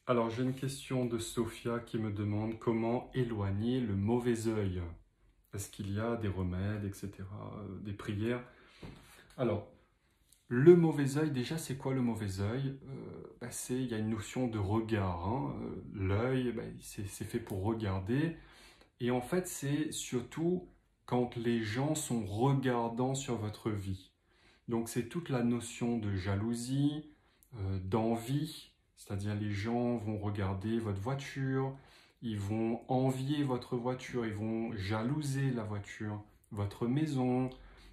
Alors, j'ai une question de Sophia qui me demande comment éloigner le mauvais œil. Est-ce qu'il y a des remèdes, etc., des prières? Alors, le mauvais œil, déjà, c'est quoi le mauvais œil? Il y a une notion de regard, hein. L'œil, c'est fait pour regarder. Et en fait, c'est surtout quand les gens sont regardants sur votre vie. Donc, c'est toute la notion de jalousie, d'envie, c'est-à-dire les gens vont regarder votre voiture, ils vont envier votre voiture, ils vont jalouser la voiture, votre maison,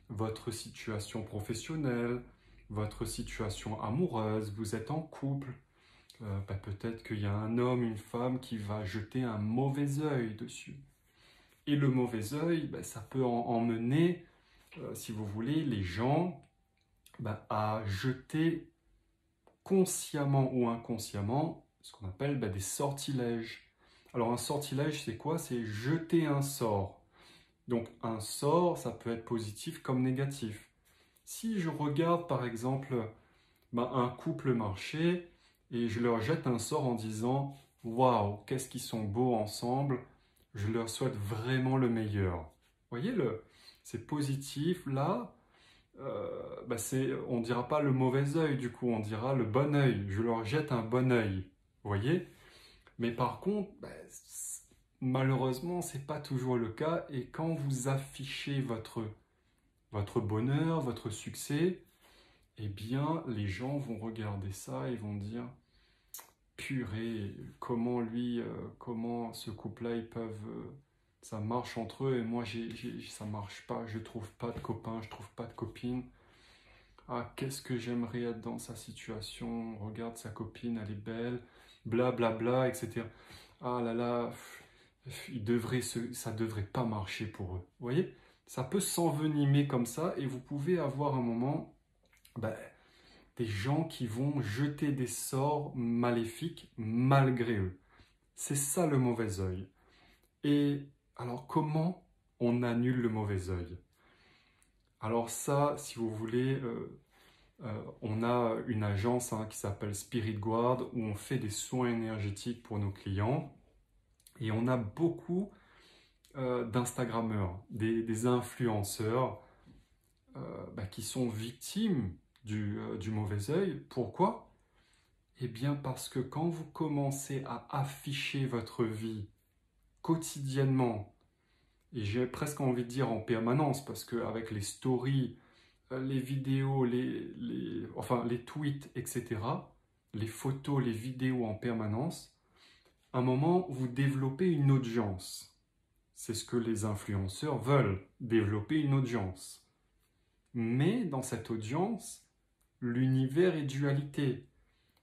votre situation professionnelle, votre situation amoureuse, vous êtes en couple, peut-être qu'il y a un homme, une femme qui va jeter un mauvais œil dessus. Et le mauvais œil, ça peut emmener, si vous voulez, les gens à jeter consciemment ou inconsciemment ce qu'on appelle des sortilèges. Alors un sortilège, c'est quoi? C'est jeter un sort. Donc un sort, ça peut être positif comme négatif. Si je regarde par exemple un couple marcher et je leur jette un sort en disant waouh, qu'est-ce qu'ils sont beaux ensemble, je leur souhaite vraiment le meilleur. Vous voyez, c'est positif là. On ne dira pas le mauvais œil du coup, on dira le bon œil. Je leur jette un bon œil, vous voyez? Mais par contre, malheureusement, c'est pas toujours le cas. Et quand vous affichez votre bonheur, votre succès, eh bien, les gens vont regarder ça et vont dire purée, comment ce couple-là, ils peuvent, ça marche entre eux et moi, ça marche pas, je trouve pas de copain, je trouve pas de copine. Ah, qu'est-ce que j'aimerais être dans sa situation, regarde sa copine, elle est belle, blablabla, bla, bla, etc. Ah là là, ça devrait pas marcher pour eux. Vous voyez? Ça peut s'envenimer comme ça et vous pouvez avoir un moment, des gens qui vont jeter des sorts maléfiques malgré eux. C'est ça le mauvais œil. Et alors comment on annule le mauvais œil? Alors ça, si vous voulez, on a une agence qui s'appelle Spirit Guard où on fait des soins énergétiques pour nos clients et on a beaucoup d'Instagrammeurs, des influenceurs qui sont victimes du mauvais œil. Pourquoi? Eh bien parce que quand vous commencez à afficher votre vie quotidiennement, et j'ai presque envie de dire en permanence, parce qu'avec les stories, les vidéos, les tweets, etc., les photos, les vidéos en permanence, à un moment, vous développez une audience. C'est ce que les influenceurs veulent, développer une audience. Mais dans cette audience, l'univers est dualité.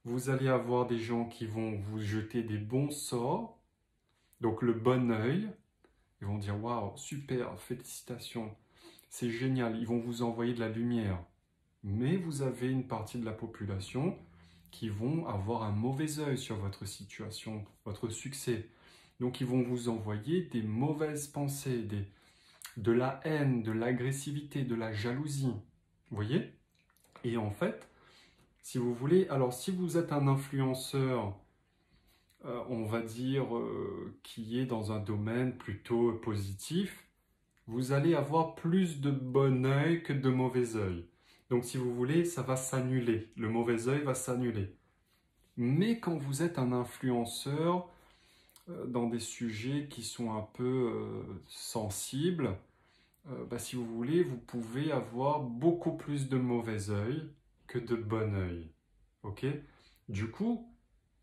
Vous allez avoir des gens qui vont vous jeter des bons sorts, donc le bon œil. Ils vont dire « Waouh, super, félicitations, c'est génial », ils vont vous envoyer de la lumière. Mais vous avez une partie de la population qui vont avoir un mauvais œil sur votre situation, votre succès. Donc ils vont vous envoyer des mauvaises pensées, de la haine, de l'agressivité, de la jalousie. Vous voyez? Et en fait, si vous voulez, alors si vous êtes un influenceur, on va dire, qui est dans un domaine plutôt positif, vous allez avoir plus de bon œil que de mauvais œil. Donc si vous voulez, ça va s'annuler, le mauvais œil va s'annuler. Mais quand vous êtes un influenceur dans des sujets qui sont un peu sensibles, si vous voulez, vous pouvez avoir beaucoup plus de mauvais œil que de bon œil. Ok? Du coup,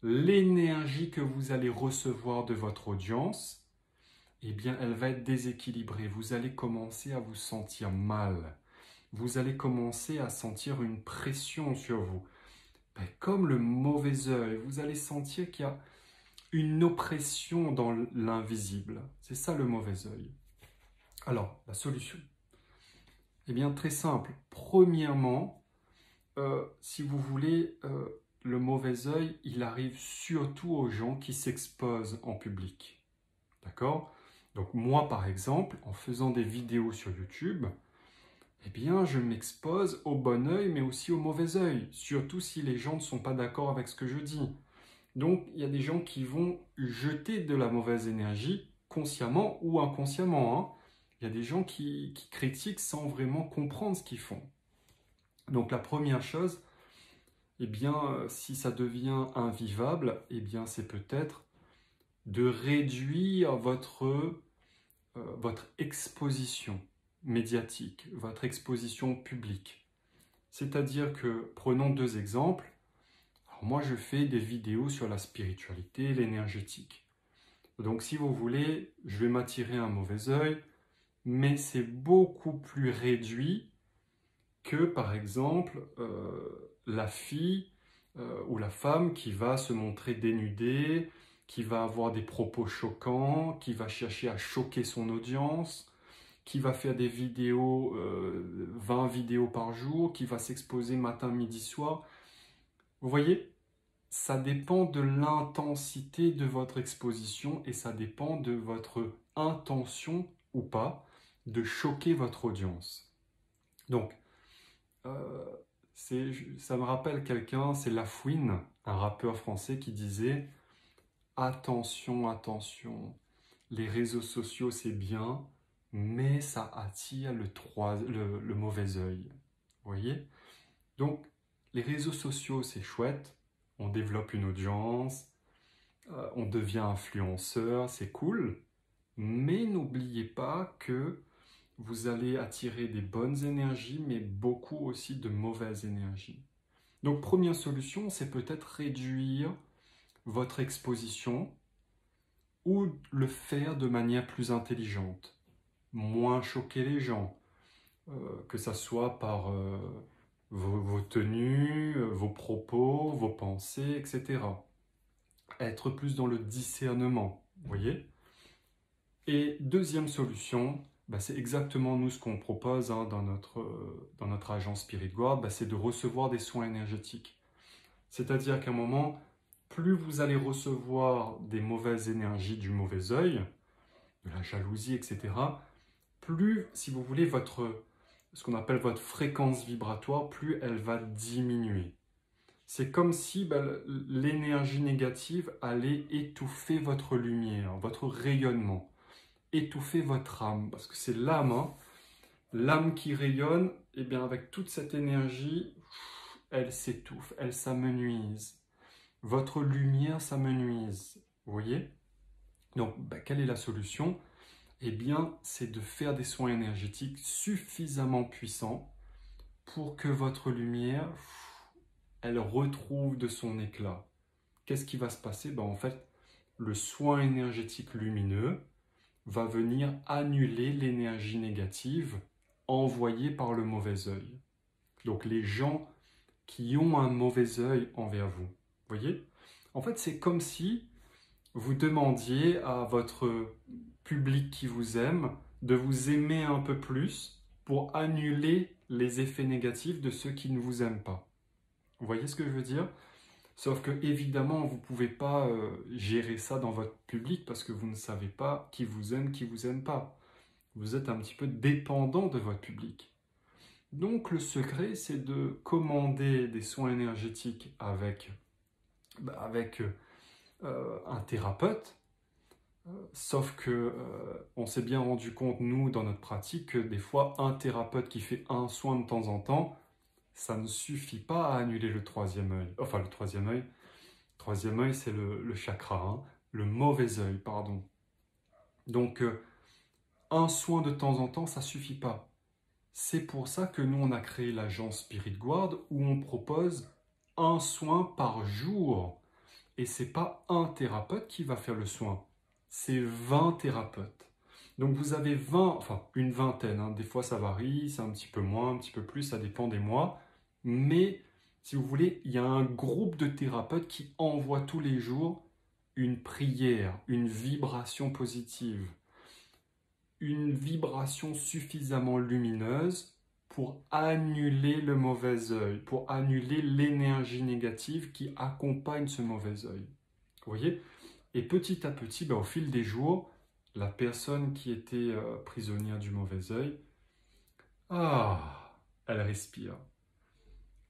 l'énergie que vous allez recevoir de votre audience, eh bien, elle va être déséquilibrée. Vous allez commencer à vous sentir mal. Vous allez commencer à sentir une pression sur vous. Comme le mauvais œil, vous allez sentir qu'il y a une oppression dans l'invisible. C'est ça le mauvais œil. Alors, la solution? Eh bien, très simple. Premièrement, si vous voulez, le mauvais œil, il arrive surtout aux gens qui s'exposent en public. D'accord? Donc moi, par exemple, en faisant des vidéos sur YouTube, eh bien, je m'expose au bon œil, mais aussi au mauvais œil. Surtout si les gens ne sont pas d'accord avec ce que je dis. Donc, il y a des gens qui vont jeter de la mauvaise énergie, consciemment ou inconsciemment, hein. Il y a des gens qui critiquent sans vraiment comprendre ce qu'ils font. Donc, la première chose, eh bien, si ça devient invivable, eh bien, c'est peut-être de réduire votre exposition médiatique, votre exposition publique. C'est-à-dire que, prenons deux exemples. Alors moi, je fais des vidéos sur la spiritualité, l'énergétique. Donc, si vous voulez, je vais m'attirer un mauvais œil, mais c'est beaucoup plus réduit que, par exemple, la fille ou la femme qui va se montrer dénudée, qui va avoir des propos choquants, qui va chercher à choquer son audience, qui va faire des vidéos, 20 vidéos par jour, qui va s'exposer matin, midi, soir. Vous voyez, ça dépend de l'intensité de votre exposition et ça dépend de votre intention ou pas de choquer votre audience. Donc, ça me rappelle quelqu'un, c'est Lafouine, un rappeur français qui disait « Attention, attention, les réseaux sociaux c'est bien, mais ça attire le mauvais œil. » Vous voyez? Donc, les réseaux sociaux c'est chouette, on développe une audience, on devient influenceur, c'est cool, mais n'oubliez pas que vous allez attirer des bonnes énergies, mais beaucoup aussi de mauvaises énergies. Donc, première solution, c'est peut-être réduire votre exposition ou le faire de manière plus intelligente, moins choquer les gens, que ça soit par vos tenues, vos propos, vos pensées, etc. Être plus dans le discernement, vous voyez? Et deuxième solution, c'est exactement nous ce qu'on propose hein, dans notre agence Spirit Guard, c'est de recevoir des soins énergétiques. C'est-à-dire qu'à un moment, plus vous allez recevoir des mauvaises énergies du mauvais œil, de la jalousie, etc., plus, si vous voulez, ce qu'on appelle votre fréquence vibratoire, plus elle va diminuer. C'est comme si l'énergie négative allait étouffer votre lumière, votre rayonnement, étouffer votre âme, parce que c'est l'âme, hein. L'âme qui rayonne, et bien avec toute cette énergie, elle s'étouffe, elle s'amenuise. Votre lumière s'amenuise, vous voyez? Donc, quelle est la solution? Eh bien, c'est de faire des soins énergétiques suffisamment puissants pour que votre lumière, elle retrouve de son éclat. Qu'est-ce qui va se passer? En fait, le soin énergétique lumineux va venir annuler l'énergie négative envoyée par le mauvais œil. Donc, les gens qui ont un mauvais œil envers vous, voyez? En fait, c'est comme si vous demandiez à votre public qui vous aime de vous aimer un peu plus pour annuler les effets négatifs de ceux qui ne vous aiment pas. Vous voyez ce que je veux dire? Sauf que, évidemment, vous ne pouvez pas gérer ça dans votre public parce que vous ne savez pas qui vous aime pas. Vous êtes un petit peu dépendant de votre public. Donc, le secret, c'est de commander des soins énergétiques avec un thérapeute. Sauf que on s'est bien rendu compte, nous, dans notre pratique, que des fois, un thérapeute qui fait un soin de temps en temps, ça ne suffit pas à annuler le troisième œil. Enfin, le troisième œil, c'est le chakra, hein, le mauvais œil, pardon. Donc, un soin de temps en temps, ça ne suffit pas. C'est pour ça que nous, on a créé l'agence Spirit Guard, où on propose un soin par jour. Et ce n'est pas un thérapeute qui va faire le soin, c'est 20 thérapeutes. Donc vous avez une vingtaine, hein. Des fois ça varie, c'est un petit peu moins, un petit peu plus, ça dépend des mois. Mais si vous voulez, il y a un groupe de thérapeutes qui envoient tous les jours une prière, une vibration positive, une vibration suffisamment lumineuse pour annuler le mauvais œil, pour annuler l'énergie négative qui accompagne ce mauvais œil. Vous voyez? Et petit à petit, au fil des jours, la personne qui était prisonnière du mauvais œil, elle respire.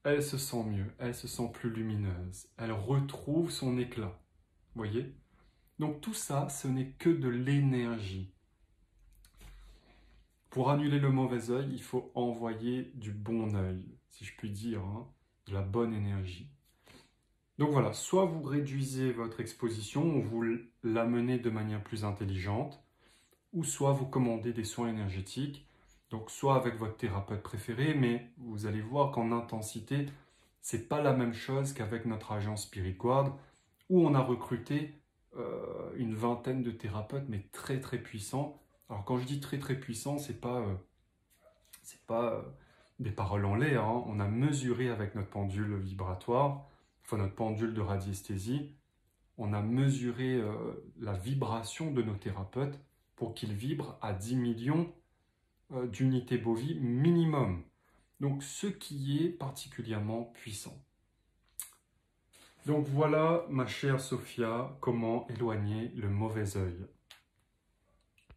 elle se sent mieux, elle se sent plus lumineuse, elle retrouve son éclat. Vous voyez? Donc tout ça, ce n'est que de l'énergie. Pour annuler le mauvais œil, il faut envoyer du bon œil, si je puis dire, hein, de la bonne énergie. Donc voilà, soit vous réduisez votre exposition, ou vous l'amenez de manière plus intelligente, ou soit vous commandez des soins énergétiques, donc soit avec votre thérapeute préféré, mais vous allez voir qu'en intensité, c'est pas la même chose qu'avec notre agence Spirit Guard, où on a recruté une vingtaine de thérapeutes, mais très très puissants. Alors quand je dis très très puissants, c'est pas des paroles en l'air, hein. On a mesuré avec notre pendule vibratoire, enfin notre pendule de radiesthésie, on a mesuré la vibration de nos thérapeutes pour qu'ils vibrent à 10 millions d'unités bovies minimum. Donc ce qui est particulièrement puissant. Donc voilà, ma chère Sophia, comment éloigner le mauvais œil.